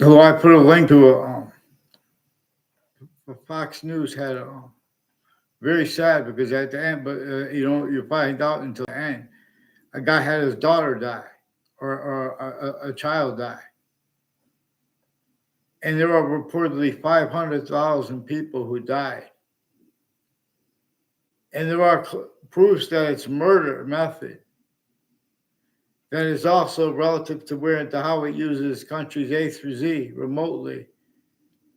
Although I put a link to Fox News had very sad because at the end, but you find out until the end, a guy had his daughter die or a child die. And there are reportedly 500,000 people who died. And there are proofs that it's murder method. That is also relative to where and to how it uses countries A through Z remotely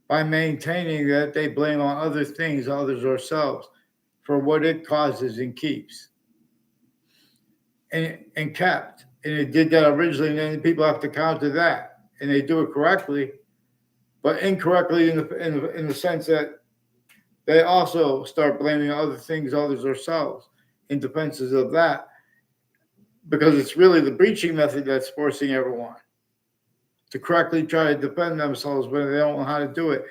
by maintaining that they blame on other things, others, or selves for what it causes and keeps and kept. And it did that originally, and then people have to counter that. And they do it correctly, but incorrectly in the sense that they also start blaming other things, others, or selves in defenses of that, because it's really the breaching method that's forcing everyone to correctly try to defend themselves when they don't know how to do it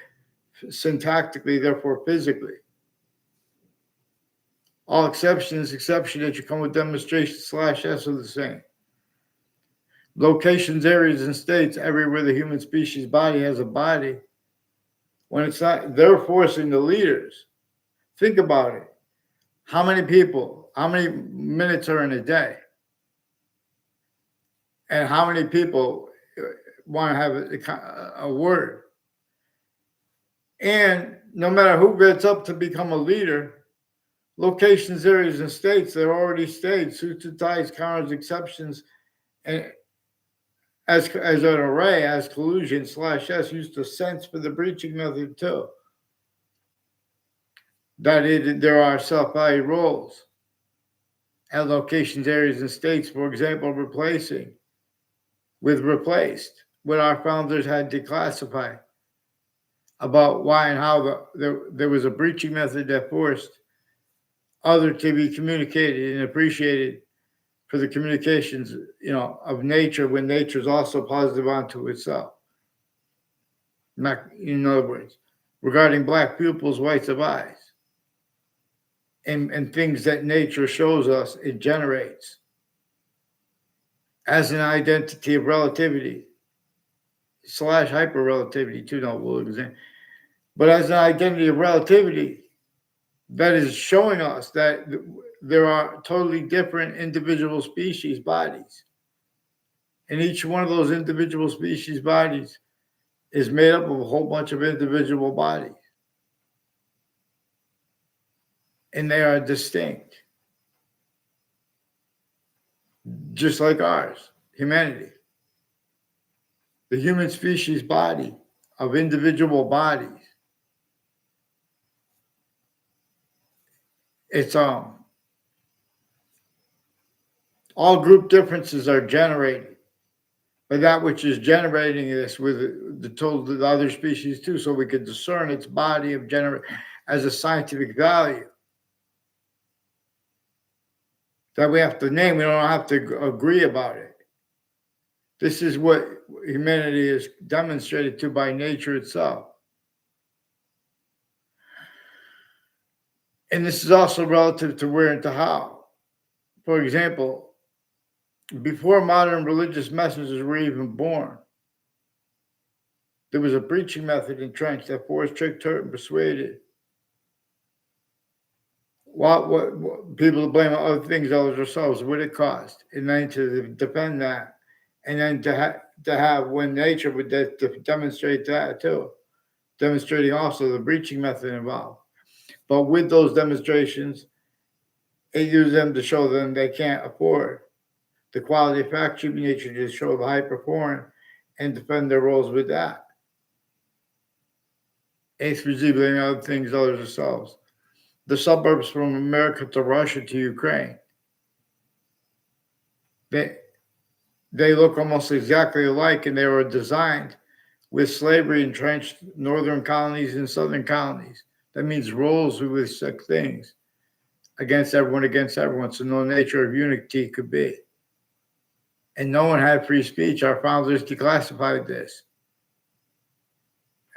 syntactically, therefore physically. All exceptions, exception that you come with demonstration /s are the same. Locations, areas, and states everywhere the human species body has a body. When it's not, they're forcing the leaders. Think about it. How many people, how many minutes are in a day? And how many people want to have a word? And no matter who gets up to become a leader, locations, areas, and states, they're already states, suits, ties, counters, exceptions, and as an array, as collusion /s used to sense for the breaching method too. There are self-value roles at locations, areas, and states, for example, replacing with replaced, what our founders had declassified about why and how there was a breaching method that forced other to be communicated and appreciated for the communications, of nature when nature is also positive onto itself. In other words, regarding black pupils, whites of eyes, and things that nature shows us, it generates as an identity of relativity / hyper-relativity too, but as an identity of relativity that is showing us that there are totally different individual species bodies. And each one of those individual species bodies is made up of a whole bunch of individual bodies. And they are distinct. Just like ours, humanity. The human species body of individual bodies. It's all group differences are generated by that which is generating this with the other species too, so we could discern its body of as a scientific value that we have to name. We don't have to agree about it. This is what humanity is demonstrated to by nature itself. And this is also relative to where and to how. For example, before modern religious messengers were even born, there was a preaching method entrenched that forced, tricked, hurt, and persuaded what people to blame other things, others, themselves, what it cost, and then to defend that, and then to have when nature would demonstrate that too, demonstrating also the breaching method involved. But with those demonstrations, it used them to show them they can't afford the quality of fact, human nature to show the high performance and defend their roles with that. Eighth, blaming other things, others, themselves. The suburbs from America to Russia to Ukraine. They look almost exactly alike, and they were designed with slavery entrenched northern colonies and southern colonies. That means roles with such things against everyone, so no nature of unity could be. And no one had free speech. Our founders declassified this.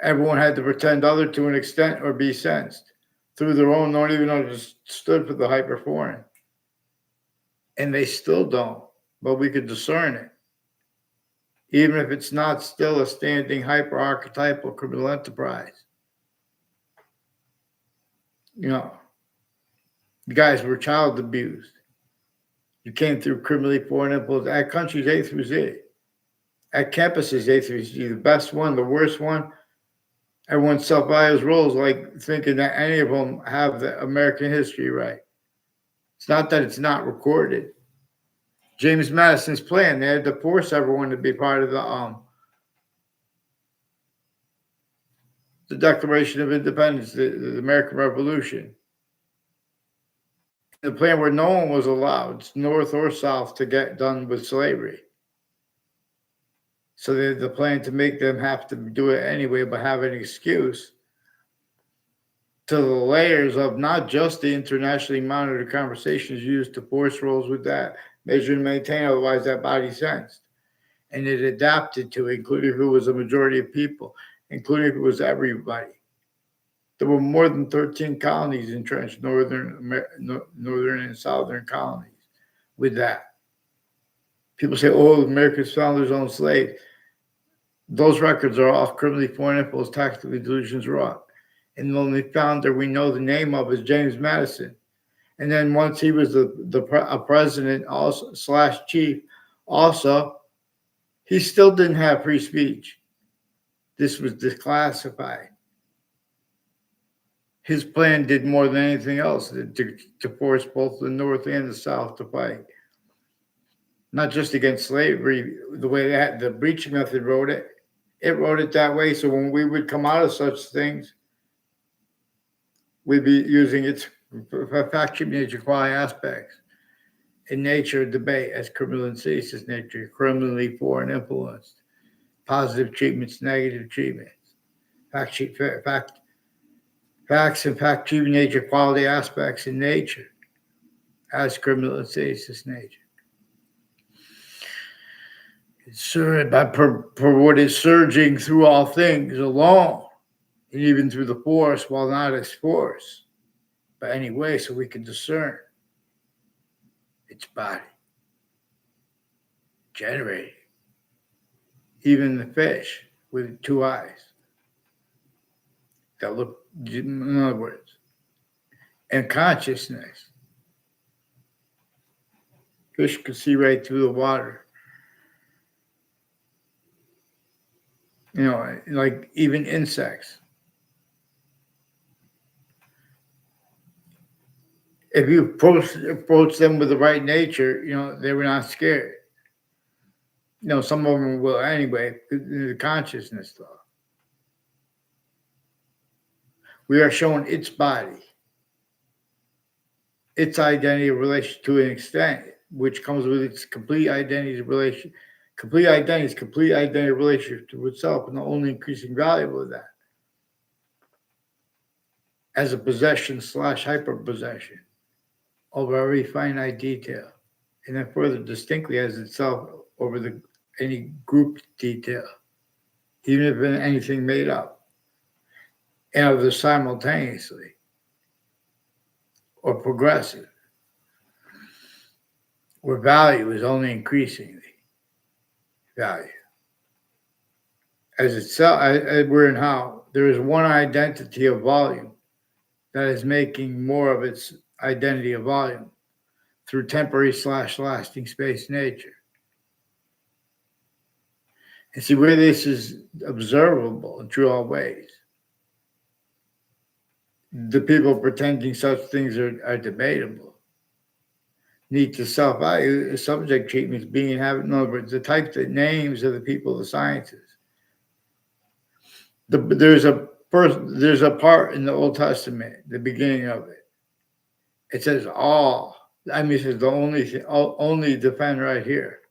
Everyone had to pretend other to an extent or be sensed through their own, don't even understood for the hyper-foreign. And they still don't, but we could discern it. even if it's not still a standing hyper-archetypal criminal enterprise. You know, you guys were child abused. You came through criminally foreign impulse at countries A through Z, at campuses A through Z, the best one, the worst one. Everyone self-values roles like thinking that any of them have the American history right. It's not that it's not recorded. James Madison's plan, they had to force everyone to be part of the Declaration of Independence, the American Revolution. The plan where no one was allowed, North or South, to get done with slavery. So they had the plan to make them have to do it anyway, but have an excuse to the layers of not just the internationally monitored conversations used to force roles with that measure and maintain, otherwise that body sensed. And it adapted to, including if it was a majority of people, including if it was everybody. There were more than 13 colonies entrenched, northern and southern colonies, with that. People say, oh, America's founders owned slaves. Those records are off criminally foreign impulse, tactically delusions wrought. And the only founder we know the name of is James Madison. And then once he was a president also / chief, also, he still didn't have free speech. This was declassified. His plan did more than anything else to force both the North and the South to fight. Not just against slavery, the way that the breaching method wrote it wrote it that way. So when we would come out of such things, we'd be using its fact, nature, quality aspects in nature debate as criminal and seditious nature, criminally foreign influenced, positive treatments, negative treatments, facts and fact, treatment, nature, quality aspects in nature as criminal and seditious nature. For what is surging through all things alone, and even through the force, while not as force, but anyway, so we can discern its body, generating, even the fish with 2 eyes that look, in other words, and consciousness. Fish can see right through the water. You know, like even insects. If you approach them with the right nature, you know, they were not scared. You know, some of them will anyway, the consciousness though. We are shown its body, its identity of relation to an extent, which comes with its complete identity relation. Complete identity relationship to itself, and the only increasing value of that as a possession / hyper-possession over every finite detail, and then further distinctly as itself over any group detail, even if anything made up, and of the simultaneously or progressive, where value is only increasingly value. As itself, where and how, there is one identity of volume that is making more of its identity of volume through temporary / lasting space nature. And see where this is observable in true all ways. The people pretending such things are debatable. Need to self-value subject treatments being inhabited. In other words, the types of names of the people of the sciences. There's a part in the Old Testament, the beginning of it. It says all. I mean, it says the only defend right here,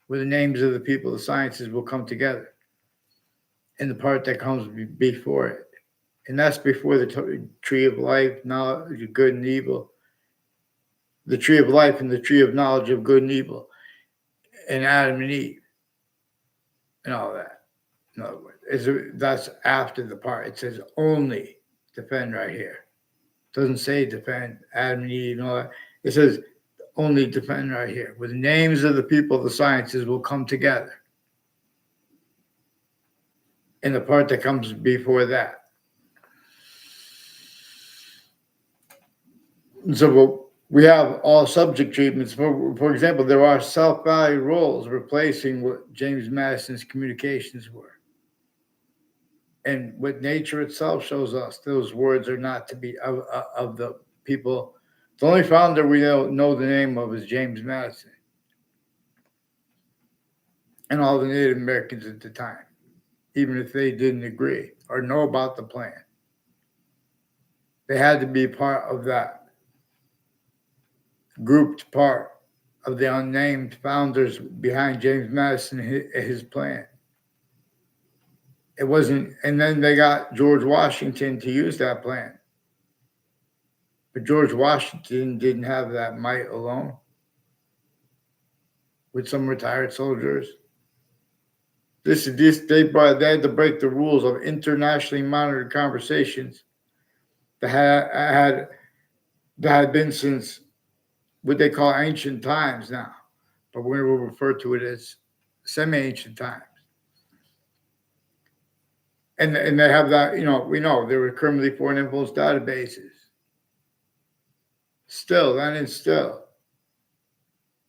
where the names of the people of the sciences will come together. And the part that comes before it, and that's before the tree of life, knowledge of good and evil. The tree of life and the tree of knowledge of good and evil, and Adam and Eve, and all that. In other words, that's after the part. It says only defend right here. It doesn't say defend Adam and Eve and all that. It says only defend right here, where the names of the people of the sciences will come together. and the part that comes before that. So we have all subject treatments. For example, there are self-value roles replacing what James Madison's communications were. And what nature itself shows us, those words are not to be of the people. The only founder we know the name of is James Madison and all the Native Americans at the time, even if they didn't agree or know about the plan. They had to be part of that grouped part of the unnamed founders behind James Madison and his plan. It wasn't, and then they got George Washington to use that plan. But George Washington didn't have that might alone with some retired soldiers. They had to break the rules of internationally monitored conversations that had been since what they call ancient times now, but we will refer to it as semi-ancient times. And they have that, we know there were criminally foreign influence databases. Still,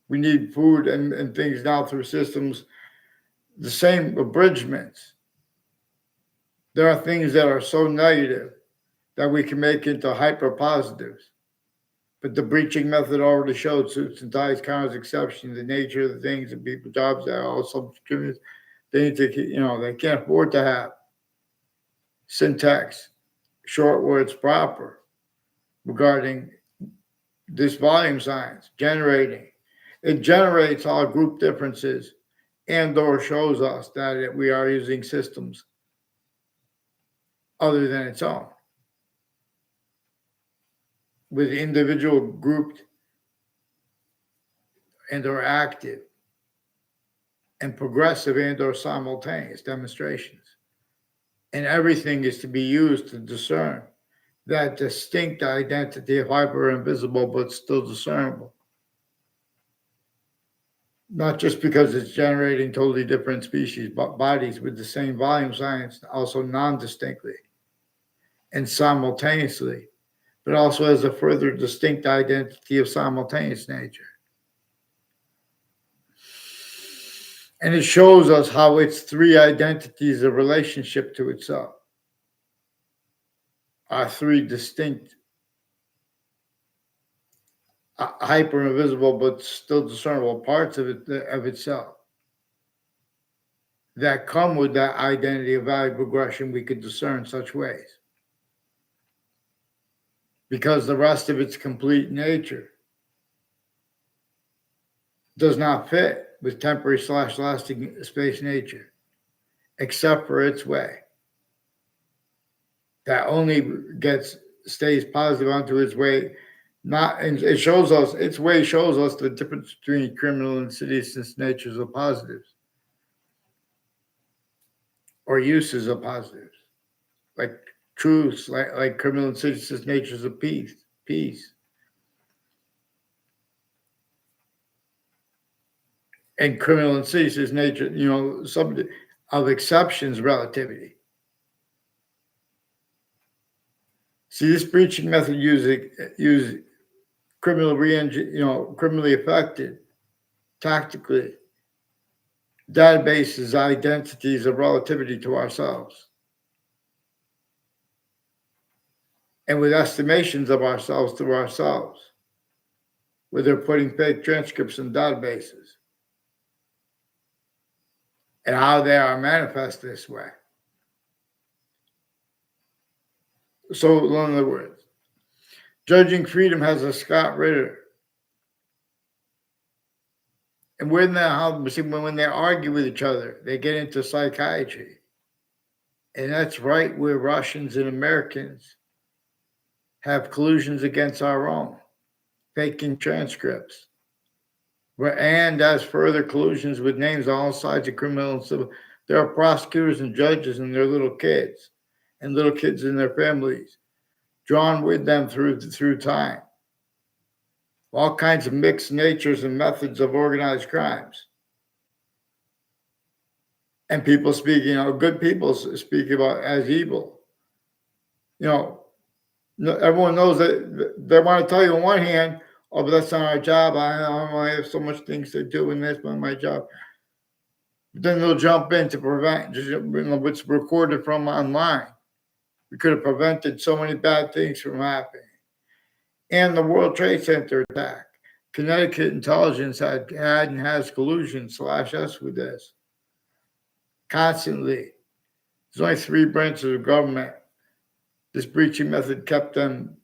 we need food and things now through systems, the same abridgments. There are things that are so negative that we can make into hyper-positives. But the breaching method already showed suits and ties, counters, exceptions, the nature of the things and people, jobs that are all subscriptions. They need to, they can't afford to have syntax, short words proper regarding this volume science, generating. It generates all group differences and or shows us that we are using systems other than its own, with individual grouped and or active and progressive and or simultaneous demonstrations. And everything is to be used to discern that distinct identity of hyper invisible but still discernible. Not just because it's generating totally different species, but bodies with the same volume science, also non-distinctly and simultaneously, but also as a further distinct identity of simultaneous nature. And it shows us how its three identities of relationship to itself are three distinct, hyper invisible but still discernible parts of itself that come with that identity of value progression. We could discern such ways because the rest of its complete nature does not fit with temporary / lasting space nature, except for its way. That only stays positive onto its way. And it shows us, its way shows us the difference between criminal and insidious natures of positives or uses of positives, like truths, like criminal and insidious natures of peace. And criminal and insidious nature, some of exceptions, relativity. See, this breaching method uses criminally affected, tactically, databases, identities of relativity to ourselves. And with estimations of ourselves through ourselves, where they're putting fake transcripts in databases, and how they are manifest this way. So, in other words, Judging Freedom has a Scott Ritter. And when they argue with each other, they get into psychiatry. And that's right where Russians and Americans have collusions against our own, faking transcripts. And as further collusions with names on all sides of criminal and civil, there are prosecutors and judges and their little kids and their families, drawn with them through time. All kinds of mixed natures and methods of organized crimes. And people speak, good people speak about as evil. Everyone knows that they want to tell you on one hand, oh, but that's not our job. I have so much things to do, and that's not my job. But then they'll jump in to prevent, what's recorded from online. We could have prevented so many bad things from happening. And the World Trade Center attack. Connecticut intelligence had and has collusion /us with this. Constantly. There's only 3 branches of government. This breaching method kept them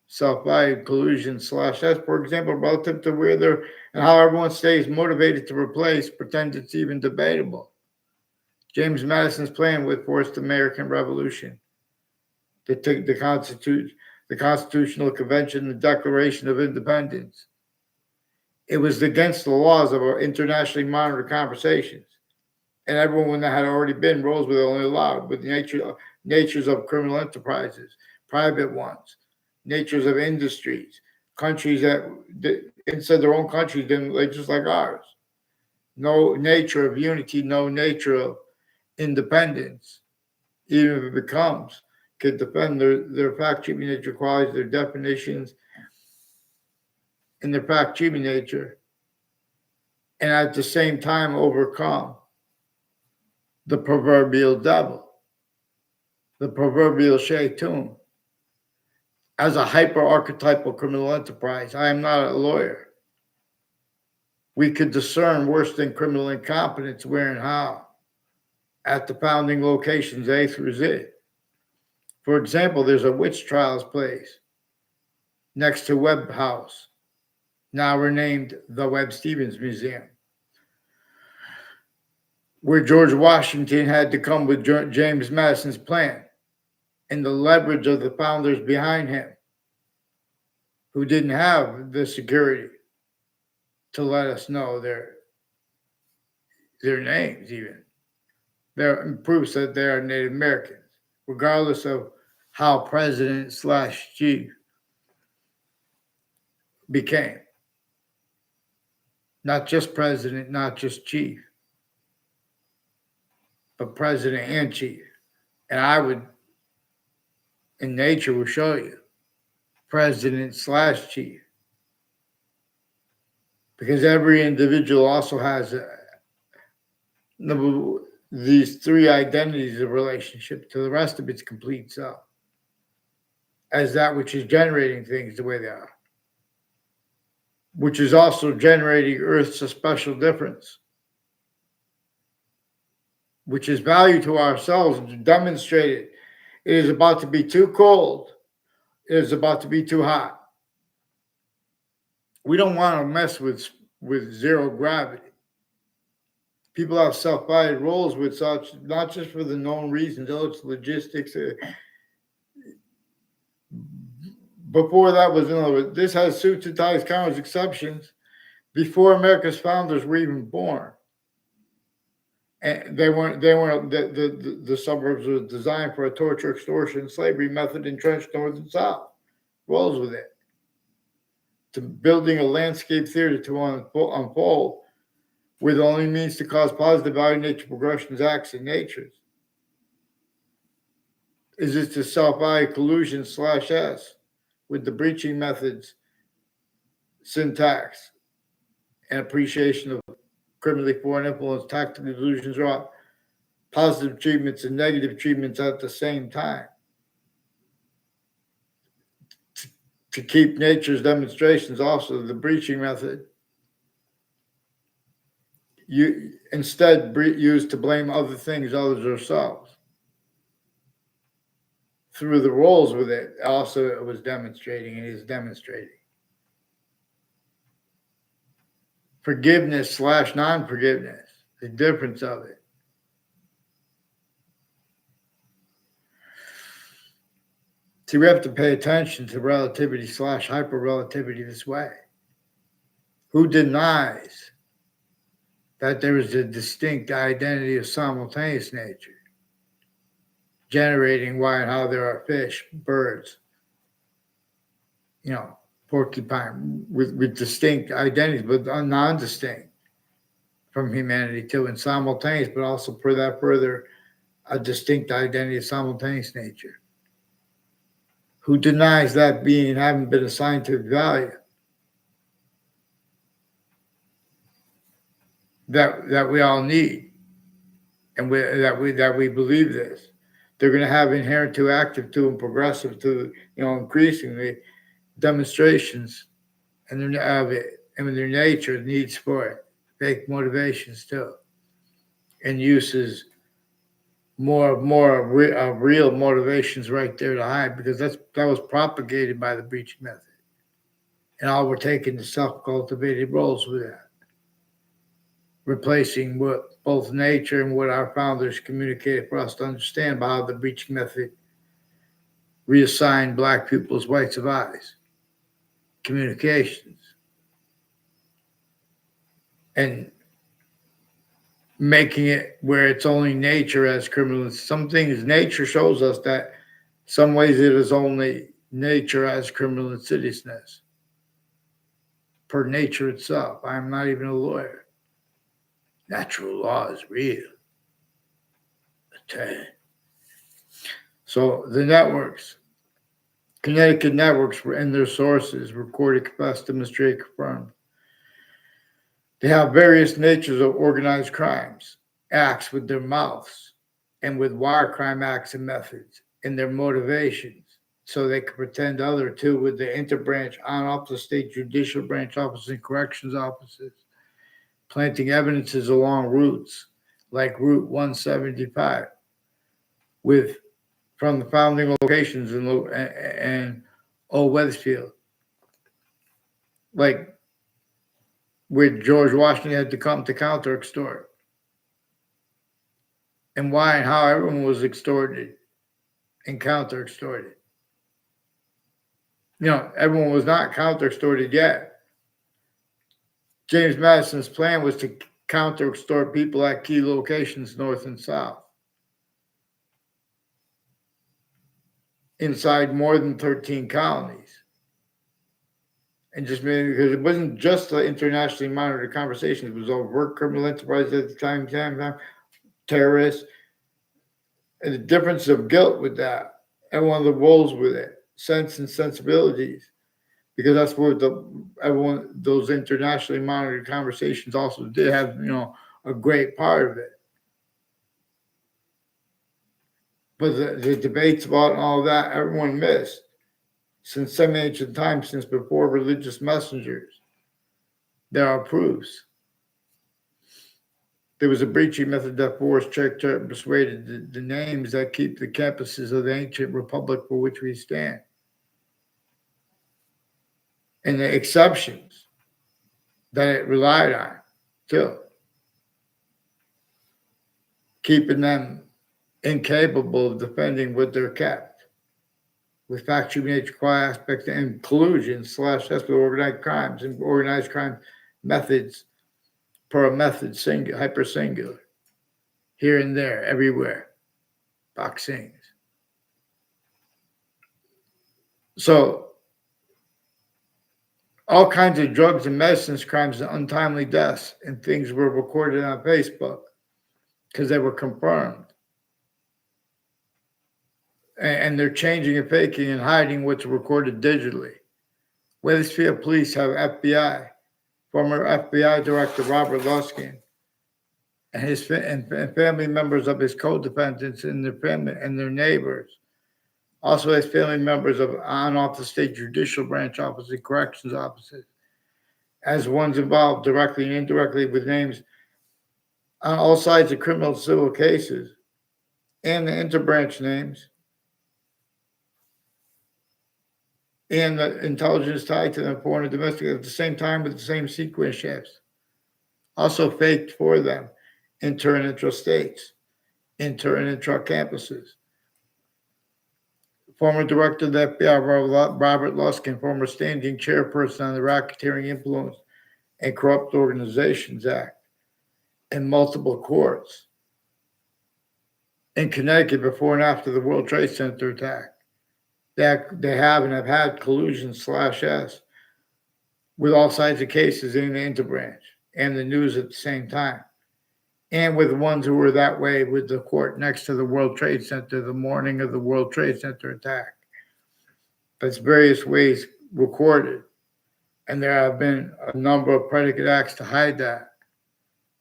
self-valued collusion /us, for example, relative to where they're and how everyone stays motivated to replace, pretend it's even debatable. James Madison's plan with forced American Revolution. The Constitutional Convention, the Declaration of Independence. It was against the laws of our internationally monitored conversations. And everyone that had already been roles were only allowed with the natures of criminal enterprises, private ones, natures of industries, countries that inside their own countries didn't just like ours. No nature of unity, no nature of independence, even if it becomes, could defend their fact-cheaping nature qualities, their definitions, and their fact-cheaping nature, and at the same time overcome the proverbial devil, the proverbial shaitan. As a hyper-archetypal criminal enterprise, I am not a lawyer. We could discern worse than criminal incompetence where and how at the founding locations A through Z. For example, there's a witch trials place next to Webb House, now renamed the Webb Stevens Museum, where George Washington had to come with James Madison's plan and the leverage of the founders behind him, who didn't have the security to let us know their names even. They're proofs that they are Native Americans, regardless of how president/chief became. Not just president, not just chief, but president and chief. And I would, in nature, will show you president/chief. Because every individual also has these 3 identities of relationship to the rest of its complete self, as that which is generating things the way they are, which is also generating Earth's a special difference, which is value to ourselves demonstrated. It is about to be too cold. It is about to be too hot. We don't want to mess with zero gravity. People have self-valued roles with such, not just for the known reasons, it's logistics. Before that was, in other words, this has suits and ties, counters, exceptions. Before America's founders were even born, and they weren't. The suburbs were designed for a torture, extortion, slavery method entrenched north and south. Rolls with it. To building a landscape theater to unfold, where the only means to cause positive value nature progressions, acts, and natures. Is it to self-value collusion /s with the breaching methods, syntax, and appreciation of criminally foreign influence, tactical illusions, or positive treatments and negative treatments at the same time. To keep nature's demonstrations also the breaching method. You instead use to blame other things, others, or selves. Through the roles with it, also it was demonstrating and is demonstrating. Forgiveness /non-forgiveness, the difference of it. See, we have to pay attention to relativity /hyper-relativity this way. Who denies that there is a distinct identity of simultaneous nature, generating why and how there are fish, birds, porcupine with distinct identities, but non-distinct. from humanity too, and simultaneous, but also for that further a distinct identity of simultaneous nature. Who denies that being having been assigned to value? That we all need, and that we believe this. They're going to have inherent to active to and progressive to, increasingly demonstrations and of it, and their nature needs for it, fake motivations too, and uses more real motivations right there to hide, because that was propagated by the breach method, and all we're taking is self-cultivated roles with that, replacing what both nature and what our founders communicated for us to understand about how the breach method reassigned black pupils whites of eyes, communications, and making it where it's only nature as criminal. Some things nature shows us that some ways it is only nature as criminal insidiousness per nature itself. I'm not even a lawyer. Natural law is real. So the networks, Connecticut networks and their sources, recorded, confessed, demonstrated, confirmed. They have various natures of organized crimes, acts with their mouths, and with wire crime acts and methods, and their motivations, so they can pretend other too with the interbranch on-off the state judicial branch offices and corrections offices, planting evidences along routes like Route 175, with from the founding locations and Old Wethersfield, like where George Washington had to come to counter extort, and why and how everyone was extorted and counter extorted. Everyone was not counter extorted yet. James Madison's plan was to counter extort people at key locations north and south, inside more than 13 colonies. And just because it wasn't just the internationally monitored conversations, it was overt criminal enterprise at the time, terrorists, and the difference of guilt with that, and one of the roles with it, sense and sensibilities, because that's what those internationally monitored conversations also did have, a great part of it. But the debates about all that, everyone missed. Since some ancient times, since before religious messengers, there are proofs. There was a breaching method that forced, checked, and persuaded the names that keep the campuses of the ancient republic for which we stand. And the exceptions that it relied on, too. Keeping them incapable of defending what they're kept, with factual nature, quiet aspects, and collusion / with organized crimes and organized crime methods per a method, singular, hyper singular, here and there, everywhere, boxings. So all kinds of drugs and medicines crimes and untimely deaths and things were recorded on Facebook because they were confirmed. And they're changing and faking and hiding what's recorded digitally. Wethersfield police have F.B.I, former F.B.I Director Robert Luskin, and his and family members of his co-defendants and their family and their neighbors. Also, as family members of on-off the state judicial branch offices and corrections offices, as ones involved directly and indirectly with names on all sides of criminal and civil cases, and the interbranch names, and the intelligence tied to them, foreign and domestic, at the same time with the same sequence shifts. Also faked for them, inter and intra states, inter and intra campuses. Former director of the F.B.I, Robert Luskin, former standing chairperson on the Racketeering Influence and Corrupt Organizations Act, in multiple courts. In Connecticut, before and after the World Trade Center attack, they have and have had collusion / S with all sides of cases in the interbranch. and the news at the same time. And with the ones who were that way with the court next to the World Trade Center the morning of the World Trade Center attack. That's various ways recorded. And there have been a number of predicate acts to hide that.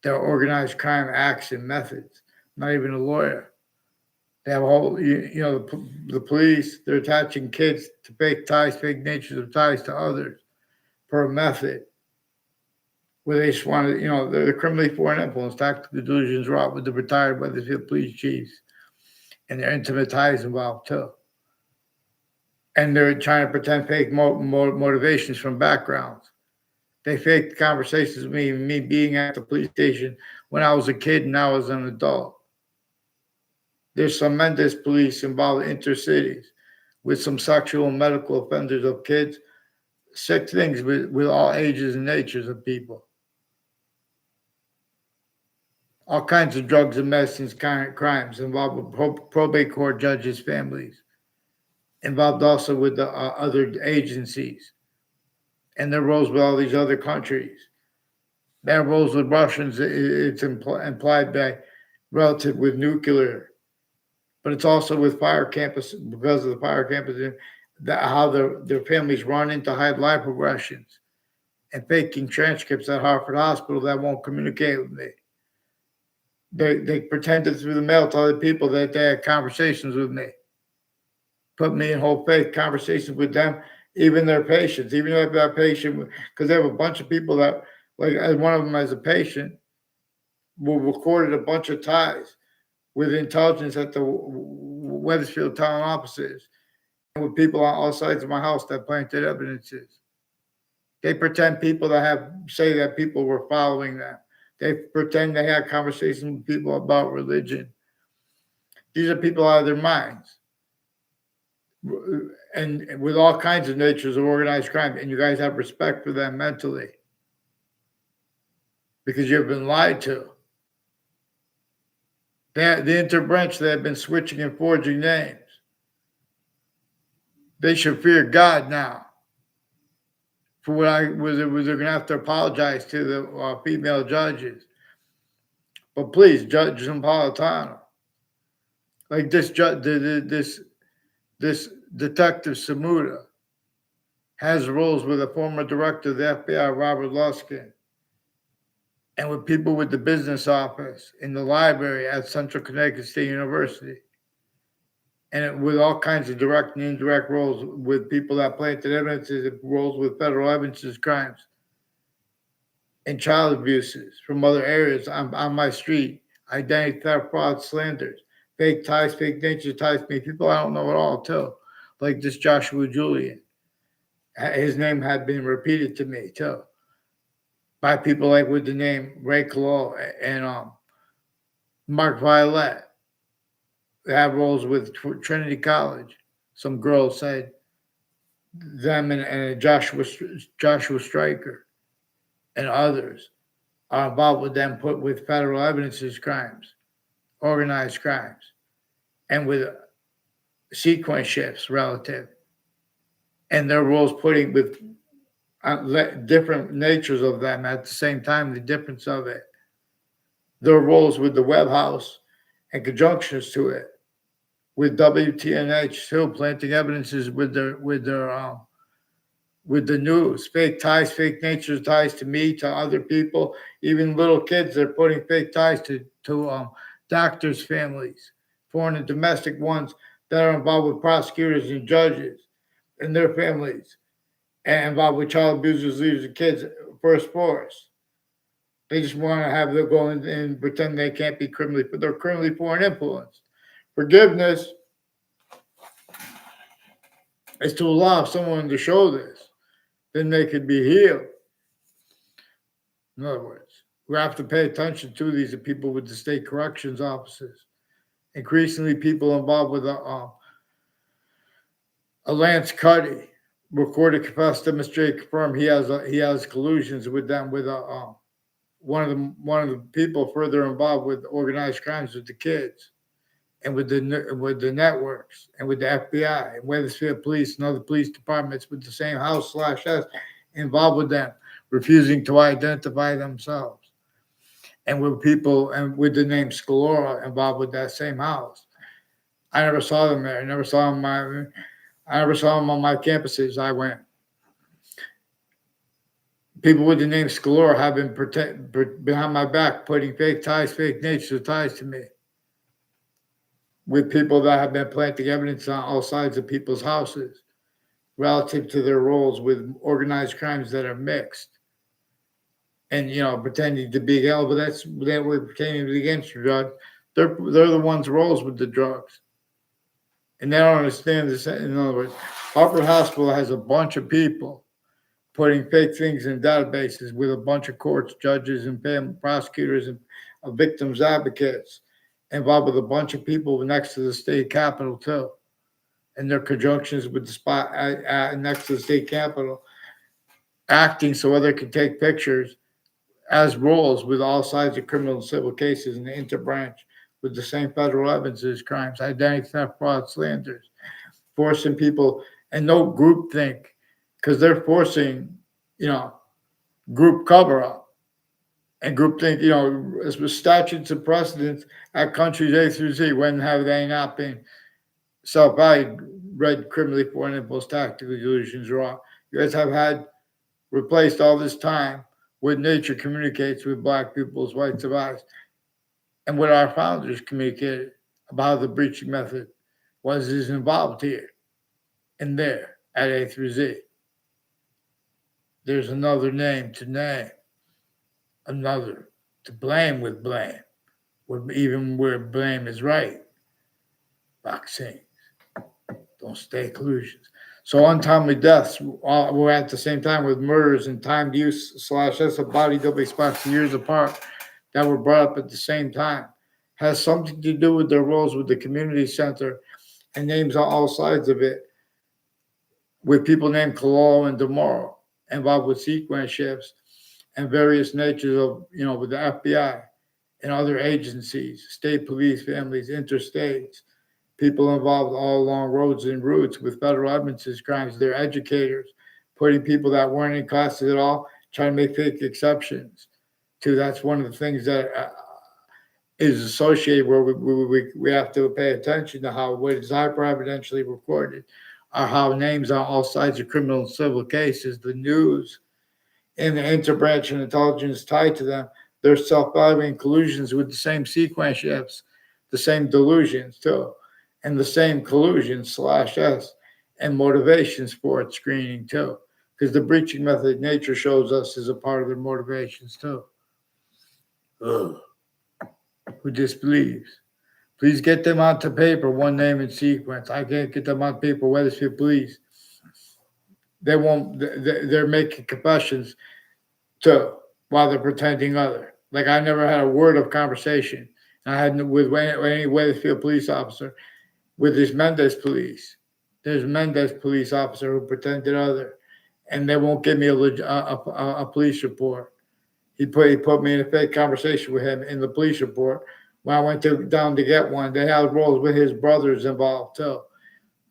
There are organized crime acts and methods. Not even a lawyer. They have a whole, the police, they're attaching kids to fake ties, fake natures of ties to others per method. Where they just want to, they're the criminally foreign influence, tactical delusions wrought with the retired Wethersfield police chiefs and their intimate ties involved too. And they're trying to pretend fake motivations from backgrounds. They faked conversations with me being at the police station when I was a kid and now as an adult. There's some Mendes police involved in intercities with some sexual and medical offenders of kids, sick things with all ages and natures of people. All kinds of drugs and medicines, crimes involved with probate court judges' families, involved also with the other agencies and their roles with all these other countries. Their roles with Russians, it's implied by relative with nuclear, but it's also with fire campus because of the fire campus, how their families run in to hide life progressions and faking transcripts at Hartford Hospital that won't communicate with me. They pretended through the mail to other people that they had conversations with me. Put me in whole faith conversations with them, even their patients, even if that patient, because they have a bunch of people that, like as one of them as a patient, recorded a bunch of ties with intelligence at the Wethersfield town offices and with people on all sides of my house that planted evidences. They pretend people that say that people were following them. They pretend they had conversations with people about religion. These are people out of their minds. And with all kinds of natures of organized crime. And you guys have respect for them mentally. Because you've been lied to. The interbranch, they have been switching and forging names. They should fear God now. For what they're going to have to apologize to the female judges. But please, Judge Napolitano, like this Detective Samuda has roles with a former director of the F.B.I, Robert Luskin, and with people with the business office in the library at Central Connecticut State University, and with all kinds of direct and indirect roles with people that planted evidences, roles with federal evidences crimes and child abuses from other areas on my street, identity theft, fraud, slanders, fake ties, fake nature ties to me, people I don't know at all too, like this Joshua Julian. His name had been repeated to me too by people like with the name Ray Colo and Mark Violet. They have roles with Trinity College. Some girls said them and Joshua Stryker and others are involved with them, put with federal evidences crimes, organized crimes, and with sequence shifts relative. And their roles putting with different natures of them at the same time, the difference of it. Their roles with the Webb House and conjunctions to it, with WTNH still planting evidences with the news, fake ties, fake natures, ties to me, to other people, even little kids. They're putting fake ties to doctors' families, foreign and domestic ones that are involved with prosecutors and judges and their families, and involved with child abusers, leaders, and kids. First force. They just want to have them go in and pretend they can't be criminally, but they're criminally foreign influence. Forgiveness is to allow someone to show this. Then they could be healed. In other words, we have to pay attention to these people with the state corrections offices. Increasingly, people involved with a Lance Cuddy, recorded, confessed, demonstrated, confirmed he has collusions with them with one of the people further involved with organized crimes with the kids and with the networks and with the F.B.I. and Wethersfield Police and other police departments with the same house/S involved with them, refusing to identify themselves. And with people and with the name Scalora involved with that same house. I never saw them there. I never saw them on my campuses. I went. People with the name Scalora have been behind my back, putting fake ties, fake natures of ties to me. With people that have been planting evidence on all sides of people's houses relative to their roles with organized crimes that are mixed. And pretending to be hell, but that we're pretending to be against drugs. They're the ones roles with the drugs, and they don't understand this. In other words, Harvard Hospital has a bunch of people putting fake things in databases with a bunch of courts, judges, and family prosecutors and victims advocates involved with a bunch of people next to the state capitol too, and their conjunctions with the spot next to the state capitol, acting so others can take pictures as roles with all sides of criminal and civil cases in the interbranch with the same federal evidence as crimes, identity theft, fraud, slanders, forcing people and no group think because they're forcing, group cover up and group think, as with statutes and precedents at countries A through Z, when have they not been self-valued, read criminally for and imposed tactical illusions raw? You guys have had replaced all this time with nature communicates with black people's white survives, and what our founders communicated about the breaching method is involved here and there at A through Z. There's another name to name, another to blame with blame, even where blame is right. Vaccines, don't stay collusions. So untimely deaths were at the same time with murders and timed use / that's a body double spots years apart that were brought up at the same time. Has something to do with their roles with the community center and names on all sides of it, with people named Cololo and DeMoro involved with sequence shifts and various natures of, with the FBI and other agencies, state police, families, interstates, people involved all along roads and routes with federal evidence crimes. They're educators, putting people that weren't in classes at all, trying to make fake exceptions to. That's one of the things that is associated where we have to pay attention to how what is hyper-evidentially recorded are how names on all sides of criminal and civil cases, the news, and the interbranch and intelligence tied to them, they're self-valuing collusions with the same sequence shifts, the same delusions too, and the same collusion /s and motivations for it screening too, because the breaching method nature shows us is a part of their motivations too. Ugh. Who disbelieves? Please get them onto paper, one name in sequence. I can't get them on paper, Wethersfield Police. They won't, they're making confessions too while they're pretending other. Like I never had a word of conversation. I had with any Wethersfield police officer, with this Mendez police. There's Mendez police officer who pretended other, and they won't give me a police report. He put me in a fake conversation with him in the police report. When I went down to get one, they had roles with his brothers involved too.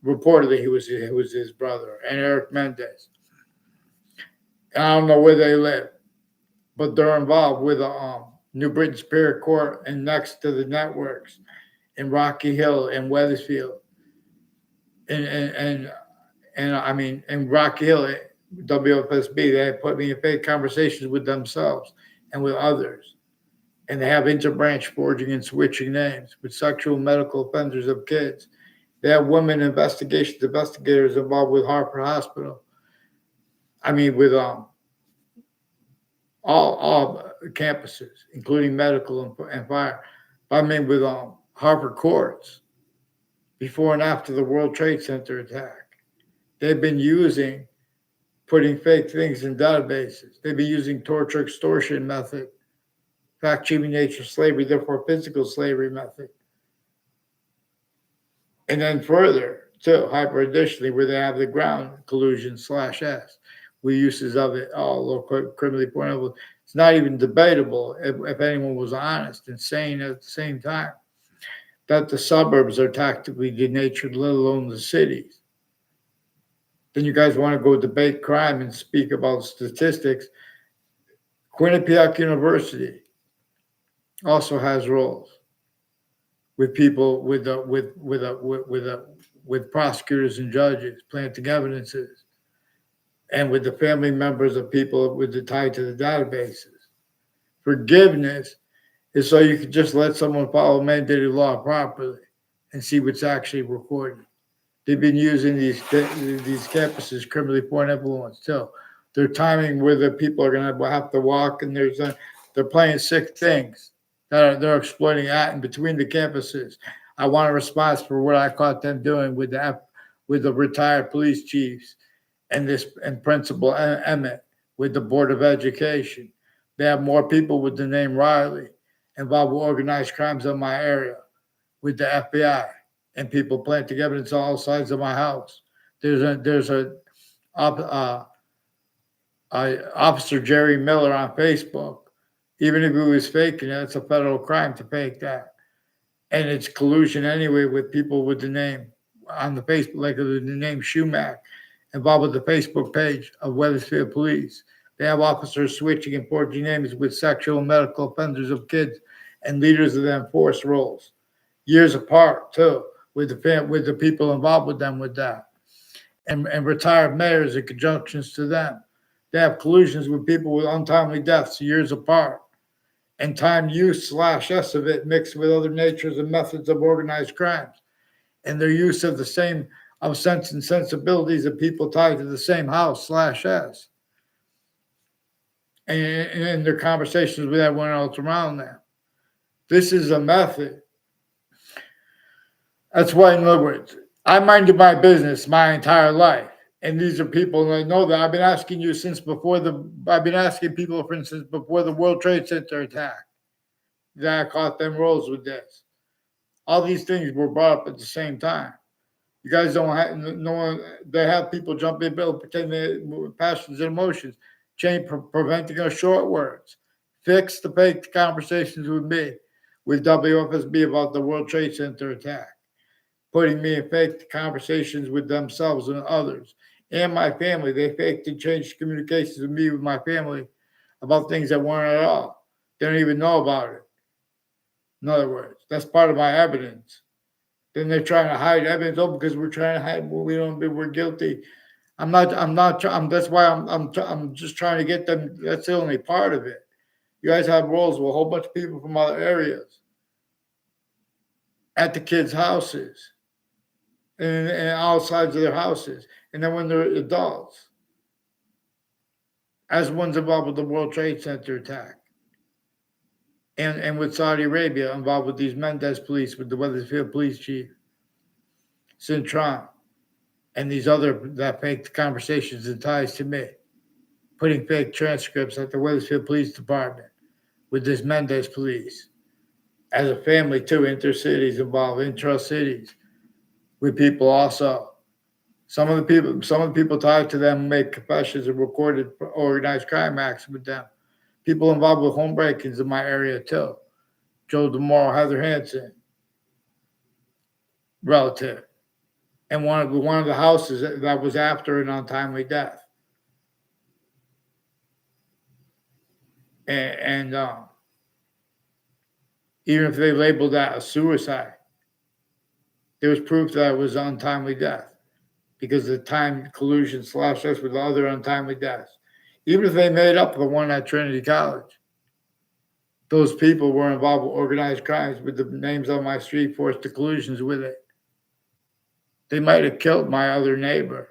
Reportedly, he was his brother, and Eric Mendez. And I don't know where they live, but they're involved with New Britain Superior Court and next to the networks in Rocky Hill and Wethersfield. And I mean, in Rocky Hill, WFSB, they put me in fake conversations with themselves and with others. And they have interbranch forging and switching names with sexual medical offenders of kids. They have women investigators involved with Harvard Hospital. I mean, with all campuses, including medical and fire. I mean, with Harvard courts before and after the World Trade Center attack. They've been putting fake things in databases. They've been using torture extortion method, fact-cheating nature slavery, therefore physical slavery method. And then further, too, hyper-additionally, where they have the ground collusion /s, with uses of it, criminally pointable. It's not even debatable if anyone was honest and sane at the same time that the suburbs are tactically denatured, let alone the cities. Then you guys want to go debate crime and speak about statistics Quinnipiac University also has roles with people with prosecutors and judges planting evidences, and with the family members of people with the tie to the databases. Forgiveness is so you can just let someone follow mandated law properly and see what's actually recorded. They've been using these campuses criminally for influence too. They're timing where the people are going to have to walk, and they're playing sick things that they're exploiting at in between the campuses. I want a response for what I caught them doing with the retired police chiefs and Principal Emmett with the Board of Education. They have more people with the name Riley involved with organized crimes in my area with the FBI and people planting evidence on all sides of my house. There's a Officer Jerry Miller on Facebook. Even if he was faking it, it's a federal crime to fake that. And it's collusion anyway with people with the name on the Facebook, like the name Schumack, involved with the Facebook page of Wethersfield Police. They have officers switching and forging names with sexual and medical offenders of kids and leaders of the enforced roles. Years apart, too, with the people involved with them with that. And retired mayors in conjunctions to them. They have collusions with people with untimely deaths years apart. And time use /s of it mixed with other natures and methods of organized crimes. And their use of the same of sense and sensibilities of people tied to the same house /s. And their conversations with everyone else around them. This is a method. That's why, in other words, I minded my business my entire life. And these are people, and I know that I've been asking you I've been asking people, for instance, before the World Trade Center attack, that I caught them roles with this. All these things were brought up at the same time. You guys don't have no one. They have people jump in, pretend they passions and emotions, preventing us short words. Fix the fake conversations with me, with WFSB about the World Trade Center attack, putting me in fake conversations with themselves and others and my family. They faked and changed communications with me with my family about things that weren't at all. They don't even know about it. In other words, that's part of my evidence. Then they're trying to hide evidence. Oh, because we're trying to hide. We're guilty. That's why I'm just trying to get them. That's the only part of it. You guys have roles with a whole bunch of people from other areas at the kids' houses and outside of their houses. And then when they're adults, as one's involved with the World Trade Center attack. And with Saudi Arabia involved with these Mendez police, with the Wethersfield police chief, Cintron, and these other that fake conversations and ties to me, putting fake transcripts at the Wethersfield Police Department with this Mendez police. As a family, too, intercities involved, intra-cities, with people also. Some of the people tied to them make confessions and recorded organized crime acts with them. People involved with home break-ins in my area, too. Joe DeMoro, Heather Hansen, relative. And one of the houses that was after an untimely death. And even if they labeled that a suicide, there was proof that it was an untimely death because of the time collusion /us with other untimely deaths. Even if they made up the one at Trinity College, those people were involved with organized crimes with the names on my street, forced to collusions with it. They might have killed my other neighbor.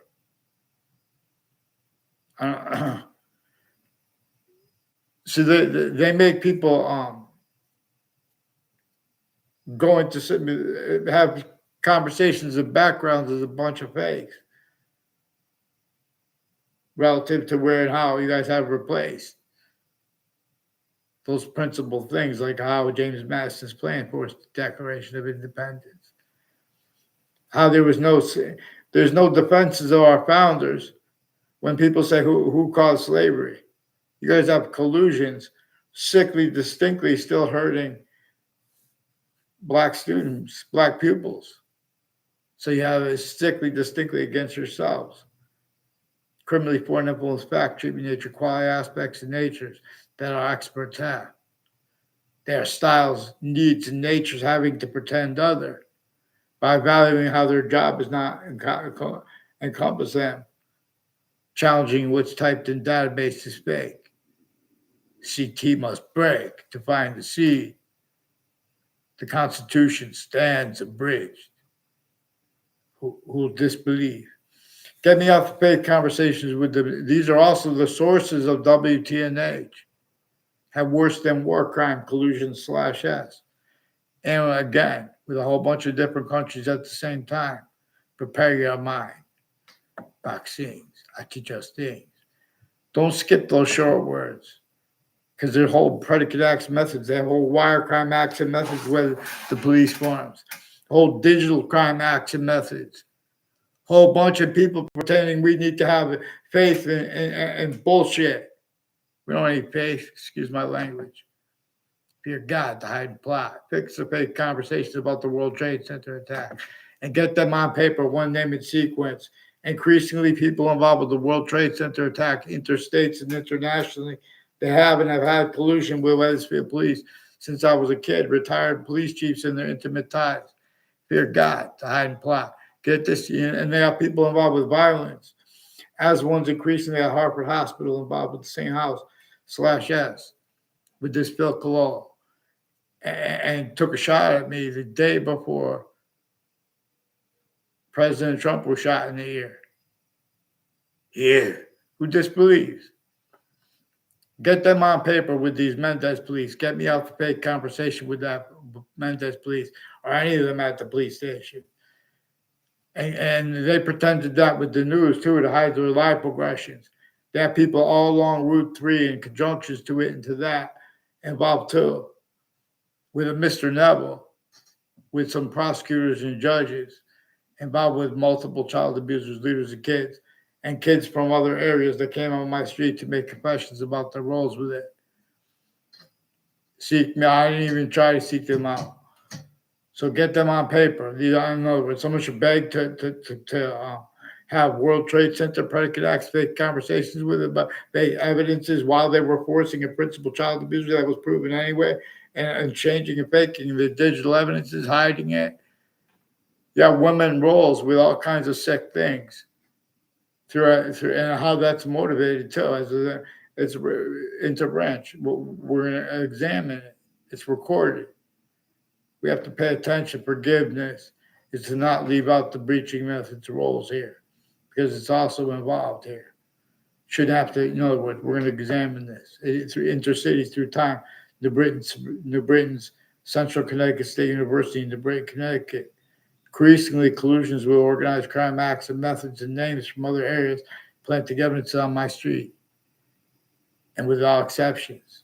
So they make people go into have conversations and backgrounds as a bunch of fakes relative to where and how you guys have replaced those principal things, like how James Madison's plan forced the Declaration of Independence. How there's no defenses of our founders when people say who caused slavery. You guys have collusions, sickly, distinctly still hurting Black students, Black pupils. So you have it sickly, distinctly against yourselves. Criminally foreign influence, fact, treatment, nature, quality aspects of natures that our experts have. Their styles, needs, and natures having to pretend other by valuing how their job does not encompass them, challenging what's typed in database is fake. CT must break to find the C. The Constitution stands abridged. Who'll disbelieve? Get me off the page conversations with them. These are also the sources of WTNH. Have worse than war crime, collusion /S. And again, with a whole bunch of different countries at the same time. Prepare your mind. Vaccines. I teach us things. Don't skip those short words. Because their whole predicate acts methods, their whole wire crime acts and methods with the police forms. Whole digital crime acts and methods. Whole bunch of people pretending we need to have faith in bullshit. We don't need faith, excuse my language. Fear God to hide and plot. Fix the fake conversations about the World Trade Center attack and get them on paper, one name and sequence. Increasingly, people involved with the World Trade Center attack, interstates and internationally, they have and have had collusion with Wethersfield police since I was a kid, retired police chiefs and their intimate ties. Fear God to hide and plot. Get this, and they have people involved with violence, as ones increasingly at Hartford Hospital involved with the same house /S with this Phil Colol. And took a shot at me the day before President Trump was shot in the ear. Here, who disbelieves? Get them on paper with these Mendez police. Get me out to pay conversation with that Mendez police or any of them at the police station. And they pretended that with the news too to hide their live progressions. They have people all along Route 3 and conjunctions to it and to that involved too. With a Mr. Neville, with some prosecutors and judges involved with multiple child abusers, leaders of kids, and kids from other areas that came on my street to make confessions about their roles with it. Seek me. I didn't even try to seek them out. So get them on paper. In other words, someone should beg to have World Trade Center predicate acts, fake conversations with them, but fake evidences while they were forcing a principal child abuser that was proven anyway, and changing and faking the digital evidences, hiding it. Yeah, women roles with all kinds of sick things. Through and how that's motivated too. It's interbranch. We're going to examine it. It's recorded. We have to pay attention. Forgiveness is to not leave out the breaching methods roles here, because it's also involved here. Shouldn't have to. In other words, we're going to examine this through intercities, through time. New Britain's Central Connecticut State University in New Britain, Connecticut. Increasingly, collusions with organized crime acts and methods and names from other areas planted evidence on my street, and with all exceptions.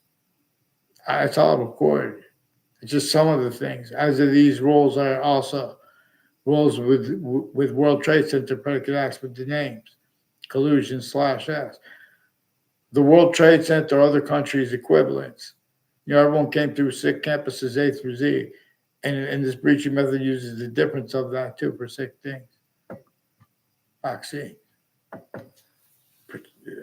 It's all recorded. It's just some of the things. As of these roles are also roles with World Trade Center predicate acts with the names, collusion /S. The World Trade Center, other countries' equivalents. Everyone came through sick campuses A through Z. And this breaching method uses the difference of that too for sick things. Vaccine.